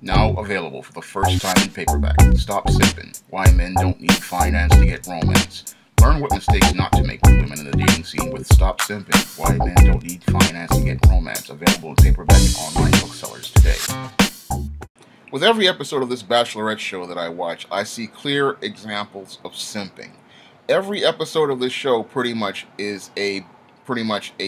Now available for the first time in paperback. Stop Simping. Why Men Don't Need Finance to Get Romance. Learn what mistakes not to make with women in the dating scene with Stop Simping. Why Men Don't Need Finance to Get Romance. Available in paperback and online booksellers today. With every episode of this Bachelorette show that I watch, I see clear examples of simping. Every episode of this show pretty much is a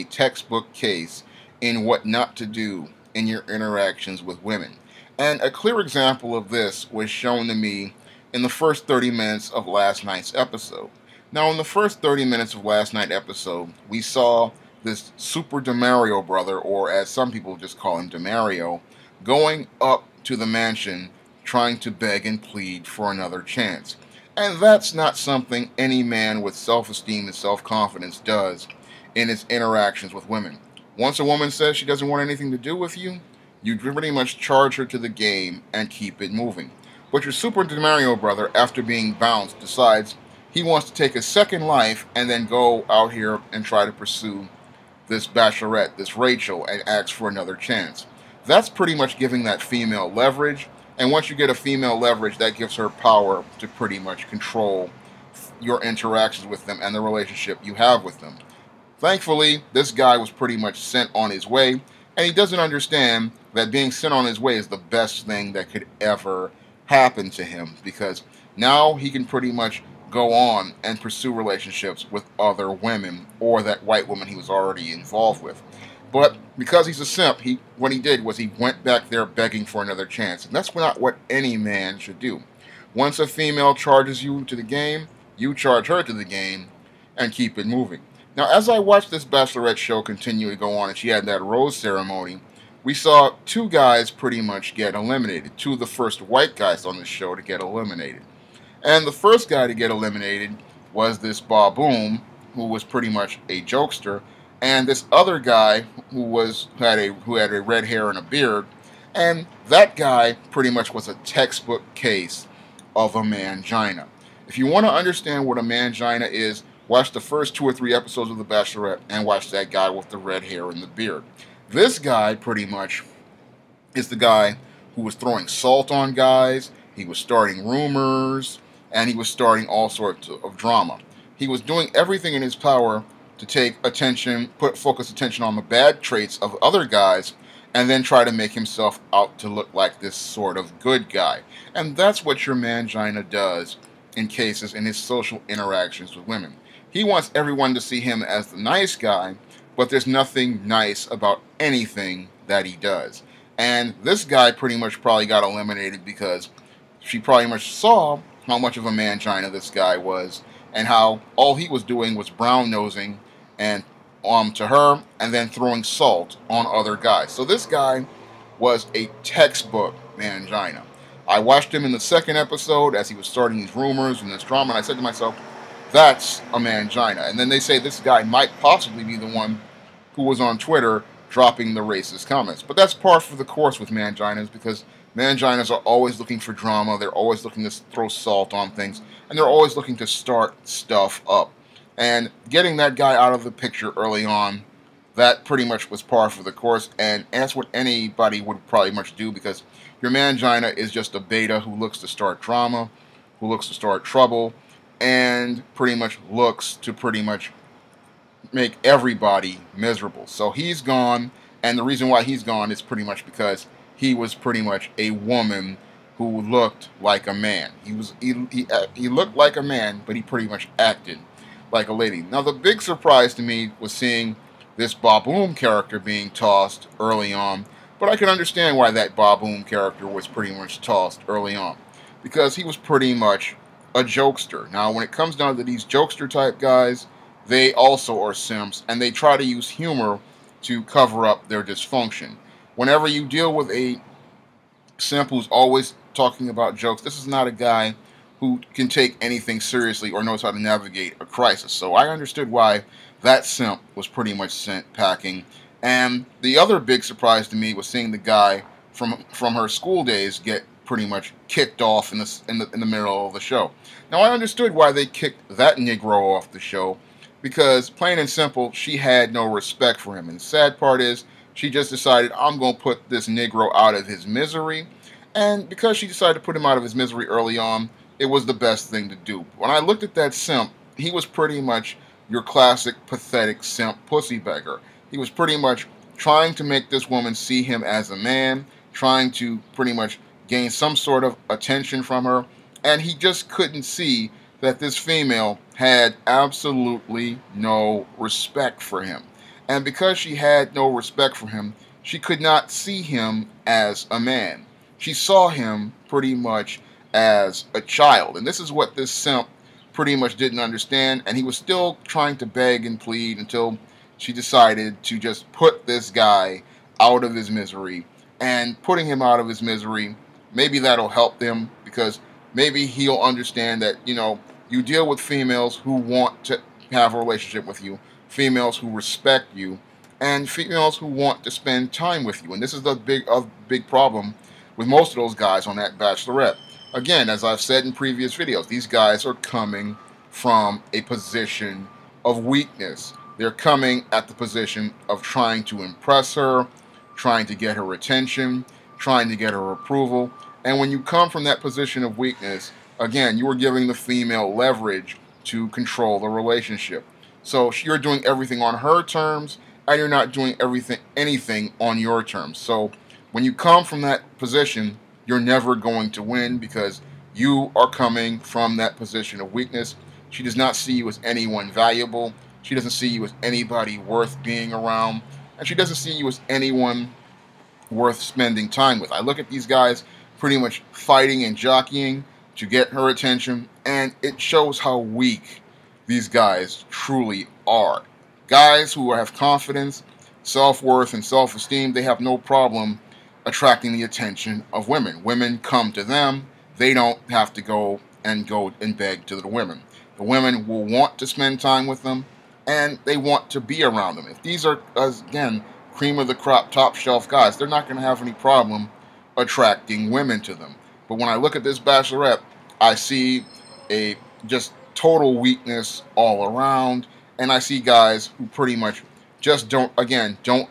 textbook case in what not to do in your interactions with women. And a clear example of this was shown to me in the first 30 minutes of last night's episode. Now, in the first 30 minutes of last night's episode, we saw this Super DeMario brother, or as some people just call him, DeMario, going up to the mansion trying to beg and plead for another chance. And that's not something any man with self-esteem and self-confidence does in his interactions with women. Once a woman says she doesn't want anything to do with you, you pretty much charge her to the game and keep it moving. But your Super DeMario brother, after being bounced, decides he wants to take a second life and then go out here and try to pursue this Bachelorette, this Rachel, and ask for another chance. That's pretty much giving that female leverage, and once you get a female leverage, that gives her power to pretty much control your interactions with them and the relationship you have with them. Thankfully, this guy was pretty much sent on his way, and he doesn't understand that being sent on his way is the best thing that could ever happen to him, because now he can pretty much go on and pursue relationships with other women or that white woman he was already involved with. But because he's a simp, what he did was he went back there begging for another chance. And that's not what any man should do. Once a female charges you to the game, you charge her to the game and keep it moving. Now, as I watched this Bachelorette show continue to go on, and she had that rose ceremony, we saw two guys pretty much get eliminated. Two of the first white guys on the show to get eliminated. And the first guy to get eliminated was this Baboom, who was pretty much a jokester, and this other guy who had a red hair and a beard, and that guy pretty much was a textbook case of a mangina. If you want to understand what a mangina is, watch the first 2 or 3 episodes of The Bachelorette and watch that guy with the red hair and the beard. This guy pretty much is the guy who was throwing salt on guys, he was starting rumors, and he was starting all sorts of drama. He was doing everything in his power to take attention, focus attention on the bad traits of other guys, and then try to make himself out to look like this sort of good guy. And that's what your mangina does in his social interactions with women. He wants everyone to see him as the nice guy, but there's nothing nice about anything that he does. And this guy pretty much probably got eliminated because she pretty much saw how much of a mangina this guy was, and how all he was doing was brown-nosing and to her, and then throwing salt on other guys. So this guy was a textbook mangina. I watched him in the second episode as he was starting these rumors and this drama, and I said to myself, that's a mangina. And then they say this guy might possibly be the one who was on Twitter dropping the racist comments. But that's par for the course with manginas, because manginas are always looking for drama, they're always looking to throw salt on things, and they're always looking to start stuff up. And getting that guy out of the picture early on, that pretty much was par for the course, and that's what anybody would probably much do, because your mangina is just a beta who looks to start drama, who looks to start trouble, and pretty much looks to pretty much make everybody miserable. So he's gone, and the reason why he's gone is pretty much because he was pretty much a woman who looked like a man. He looked like a man, but he pretty much acted like a lady. Now, the big surprise to me was seeing this Baboom character being tossed early on, but I can understand why that Baboom character was pretty much tossed early on, because he was pretty much a jokester. Now, when it comes down to these jokester type guys, they also are simps, and they try to use humor to cover up their dysfunction. Whenever you deal with a simp who's always talking about jokes, this is not a guy who can take anything seriously or knows how to navigate a crisis. So I understood why that simp was pretty much sent packing. And the other big surprise to me was seeing the guy from her school days get pretty much kicked off in the middle of the show. Now, I understood why they kicked that Negro off the show, because plain and simple, she had no respect for him. And the sad part is, she just decided, I'm going to put this Negro out of his misery, And because she decided to put him out of his misery early on, it was the best thing to do. When I looked at that simp, he was pretty much your classic pathetic simp pussy beggar. He was pretty much trying to make this woman see him as a man, trying to pretty much gain some sort of attention from her, and he just couldn't see that this female had absolutely no respect for him. And because she had no respect for him, she could not see him as a man. She saw him pretty much as a child. And this is what this simp pretty much didn't understand. And he was still trying to beg and plead until she decided to just put this guy out of his misery. And putting him out of his misery, maybe that'll help him, because maybe he'll understand that, you deal with females who want to have a relationship with you, females who respect you, and females who want to spend time with you. And this is the big problem with most of those guys on that Bachelorette. Again, as I've said in previous videos, these guys are coming from a position of weakness. They're coming at the position of trying to impress her, trying to get her attention, trying to get her approval. And when you come from that position of weakness, again, you are giving the female leverage to control the relationship. So you're doing everything on her terms, and you're not doing anything on your terms. So when you come from that position, you're never going to win, because you are coming from that position of weakness. She does not see you as anyone valuable. She doesn't see you as anybody worth being around. And she doesn't see you as anyone worth spending time with. I look at these guys pretty much fighting and jockeying to get her attention, and it shows how weak these guys truly are. Guys who have confidence, self-worth, and self-esteem, they have no problem attracting the attention of women. Women come to them. They don't have to go and beg to the women. The women will want to spend time with them, and they want to be around them. If these are, again, cream of the crop, top shelf guys, they're not going to have any problem attracting women to them. But when I look at this Bachelorette, I see a just total weakness all around, and I see guys who pretty much just don't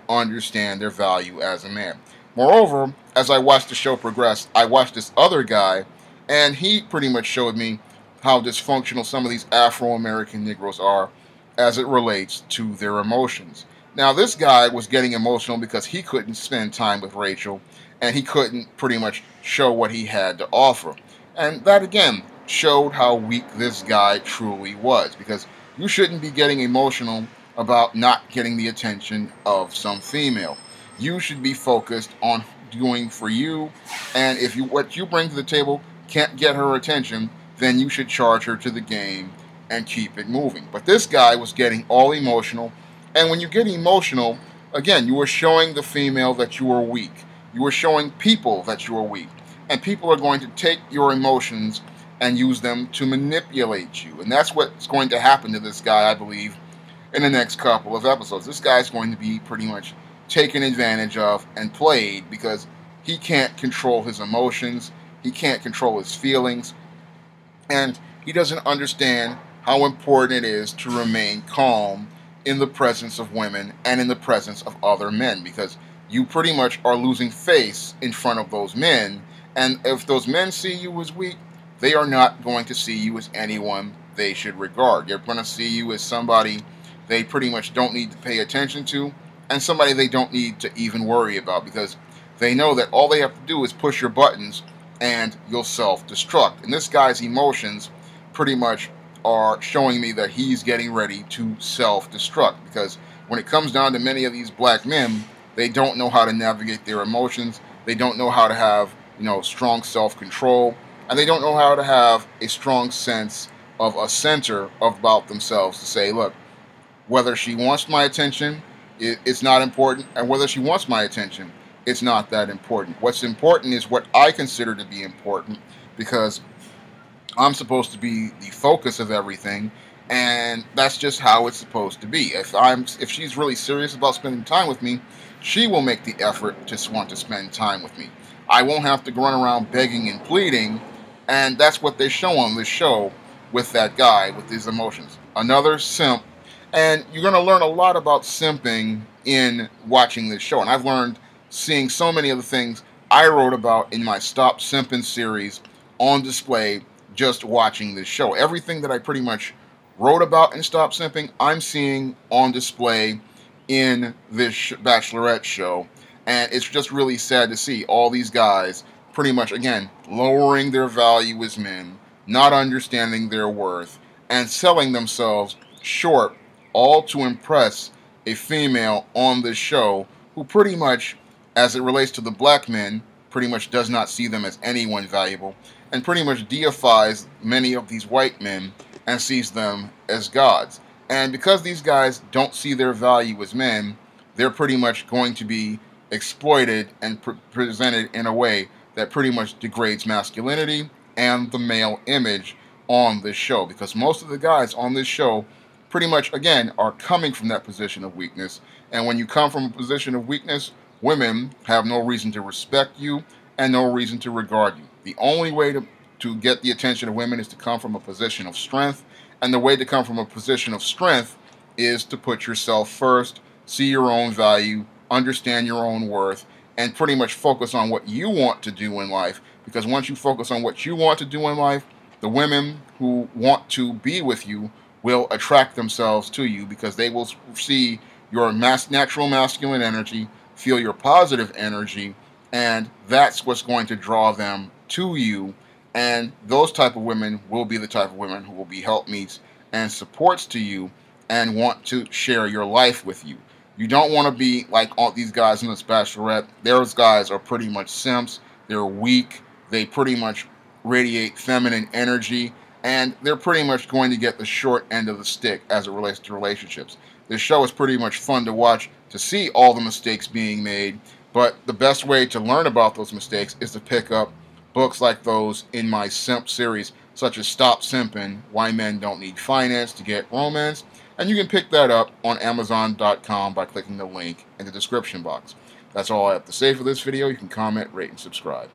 understand their value as a man. Moreover, as I watched the show progress, I watched this other guy, and he pretty much showed me how dysfunctional some of these Afro-American Negroes are as it relates to their emotions. Now, this guy was getting emotional because he couldn't spend time with Rachel, and he couldn't pretty much show what he had to offer. And that, again, showed how weak this guy truly was, because you shouldn't be getting emotional about not getting the attention of some female. You should be focused on doing for you, and if what you bring to the table can't get her attention, then you should charge her to the game and keep it moving. But this guy was getting all emotional, and when you get emotional, again, you are showing the female that you are weak. You are showing people that you are weak, and people are going to take your emotions and use them to manipulate you. And that's what's going to happen to this guy, I believe, in the next couple of episodes. This guy's going to be pretty much taken advantage of and played, because he can't control his emotions, he can't control his feelings, and he doesn't understand how important it is to remain calm in the presence of women and in the presence of other men, because you pretty much are losing face in front of those men, and if those men see you as weak, they are not going to see you as anyone they should regard. They're going to see you as somebody they pretty much don't need to pay attention to, and somebody they don't need to even worry about, because they know that all they have to do is push your buttons and you'll self-destruct. And this guy's emotions pretty much are showing me that he's getting ready to self-destruct, because when it comes down to many of these black men, they don't know how to navigate their emotions, they don't know how to have, strong self-control, and they don't know how to have a strong sense of a center about themselves to say, look, whether she wants my attention, it's not important, and whether she wants my attention, it's not that important. What's important is what I consider to be important, because I'm supposed to be the focus of everything, and that's just how it's supposed to be. If she's really serious about spending time with me, she will make the effort to want to spend time with me. I won't have to run around begging and pleading, and that's what they show on this show with that guy with his emotions. Another simp. And you're going to learn a lot about simping in watching this show. And I've learned, seeing so many of the things I wrote about in my Stop Simping series on display just watching this show. Everything that I pretty much wrote about in Stop Simping, I'm seeing on display in this Bachelorette show. And it's just really sad to see all these guys pretty much, again, lowering their value as men, not understanding their worth, and selling themselves short, all to impress a female on this show who pretty much, as it relates to the black men, pretty much does not see them as anyone valuable, and pretty much deifies many of these white men and sees them as gods. And because these guys don't see their value as men, they're pretty much going to be exploited and presented in a way that pretty much degrades masculinity and the male image on this show. Because most of the guys on this show pretty much, again, are coming from that position of weakness. And when you come from a position of weakness, women have no reason to respect you and no reason to regard you. The only way to get the attention of women is to come from a position of strength. And the way to come from a position of strength is to put yourself first, see your own value, understand your own worth, and pretty much focus on what you want to do in life. Because once you focus on what you want to do in life, the women who want to be with you will attract themselves to you, because they will see your natural masculine energy, feel your positive energy, and that's what's going to draw them to you. And those type of women will be the type of women who will be helpmeets and supports to you and want to share your life with you. You don't want to be like all these guys in this Bachelorette. Those guys are pretty much simps. They're weak. They pretty much radiate feminine energy, and they're pretty much going to get the short end of the stick as it relates to relationships. This show is pretty much fun to watch, to see all the mistakes being made, but the best way to learn about those mistakes is to pick up books like those in my Simp series, such as Stop Simping, Why Men Don't Need Finance to Get Romance, and you can pick that up on Amazon.com by clicking the link in the description box. That's all I have to say for this video. You can comment, rate, and subscribe.